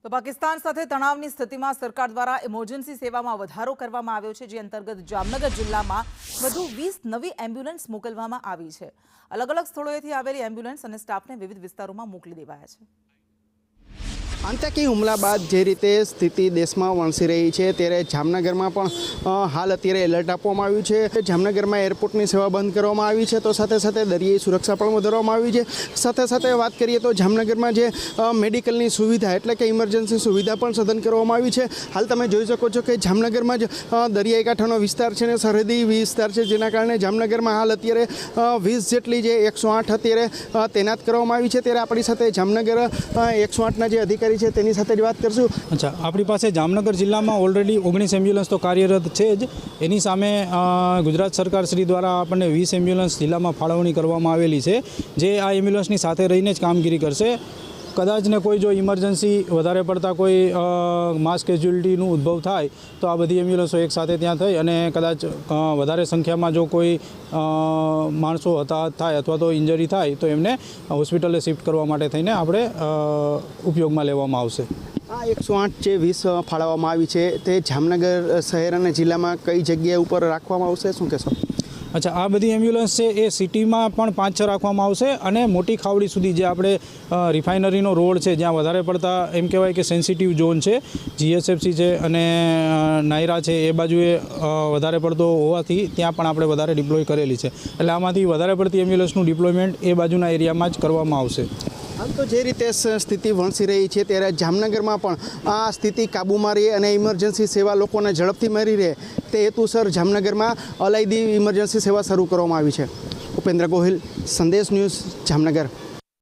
તો પાકિસ્તાન સાથે તણાવની સ્થિતિમાં સરકાર દ્વારા ઇમરજન્સી સેવામાં વધારો કરવામાં આવ્યો છે, જે અંતર્ગત જામનગર જિલ્લામાં વધુ 20 નવી એમ્બ્યુલન્સ મોકલવામાં આવી છે। અલગ અલગ સ્થળોએથી આવેલી એમ્બ્યુલન્સ અને સ્ટાફને વિવિધ વિસ્તારોમાં મોકલી દેવાયા છે। આતંકી હુમલા બાદ જે રીતે સ્થિતિ દેશમાં વણસી રહી છે, ત્યારે જામનગરમાં પણ હાલ અત્યારે એલર્ટ આપવામાં આવ્યું છે। જામનગરમાં એરપોર્ટની સેવા બંધ કરવામાં આવી છે, તો સાથે સાથે દરિયાઈ સુરક્ષા પણ વધારવામાં આવી છે। સાથે સાથે વાત કરીએ તો જામનગરમાં જે મેડિકલની સુવિધા એટલે કે ઇમરજન્સી સુવિધા પણ સઘન કરવામાં આવી છે। હાલ તમે જોઈ શકો છો કે જામનગરમાં જ દરિયાઈ કાંઠાનો વિસ્તાર છે ને સરહદી વિસ્તાર છે, જેના કારણે જામનગરમાં હાલ અત્યારે 20 જેટલી જે 108 અત્યારે તૈનાત કરવામાં આવી છે। ત્યારે આપણી સાથે જામનગર 108ના જે અધિકારી છે તેની સાથે જ વાત કરશું। અચ્છા, આપણી પાસે જામનગર જિલ્લામાં ઓલરેડી 19 એમ્બ્યુલન્સ તો કાર્યરત છે જ। એની સામે ગુજરાત સરકાર શ્રી દ્વારા આપણને 20 એમ્બ્યુલન્સ જિલ્લામાં ફાળવણી કરવામાં આવેલી છે, જે આ એમ્બ્યુલન્સની સાથે રહીને જ કામગીરી કરશે। કદાચ ને કોઈ જો ઇમરજન્સી વધારે પડતા કોઈ માસ કેઝ્યુઅલિટીનું ઉદ્ભવ થાય તો આ બધી એમ્બ્યુલન્સો એકસાથે ત્યાં થઈ અને કદાચ વધારે સંખ્યામાં જો કોઈ માણસો હતાહત થાય અથવા તો ઇન્જરી થાય તો એમને હોસ્પિટલે શિફ્ટ કરવા માટે થઈને આપણે ઉપયોગમાં લેવામાં આવશે। આ 108 જે 20 ફાળવવામાં આવી છે તે જામનગર શહેર અને જિલ્લામાં કઈ જગ્યા ઉપર રાખવામાં આવશે, શું કહેશો? અચ્છા, આ બધી એમ્બ્યુલન્સ છે એ સિટીમાં પણ 5-6 રાખવામાં આવશે અને મોટી ખાવડી સુધી જે આપણે રિફાઇનરીનો રોડ છે, જ્યાં વધારે પડતા એમ કહેવાય કે સેન્સિટિવ ઝોન છે, જીએસએફસી છે અને નાયરા છે, એ બાજુએ વધારે પડતો હોવાથી ત્યાં પણ આપણે વધારે ડિપ્લોય કરેલી છે। એટલે આમાંથી વધારે પડતી એમ્બ્યુલન્સનું ડિપ્લોયમેન્ટ એ બાજુના એરિયામાં જ કરવામાં આવશે। હાલ તો જે રીતે સ્થિતિ વણસી રહી છે, ત્યારે જામનગરમાં પણ આ સ્થિતિ કાબૂમાં રહે અને ઇમરજન્સી સેવા લોકોને ઝડપથી મળી રહે તે હેતુસર જામનગરમાં અલાયદી ઇમરજન્સી સેવા શરૂ કરવામાં આવી છે। ઉપેન્દ્ર ગોહિલ, સંદેશ ન્યૂઝ, જામનગર।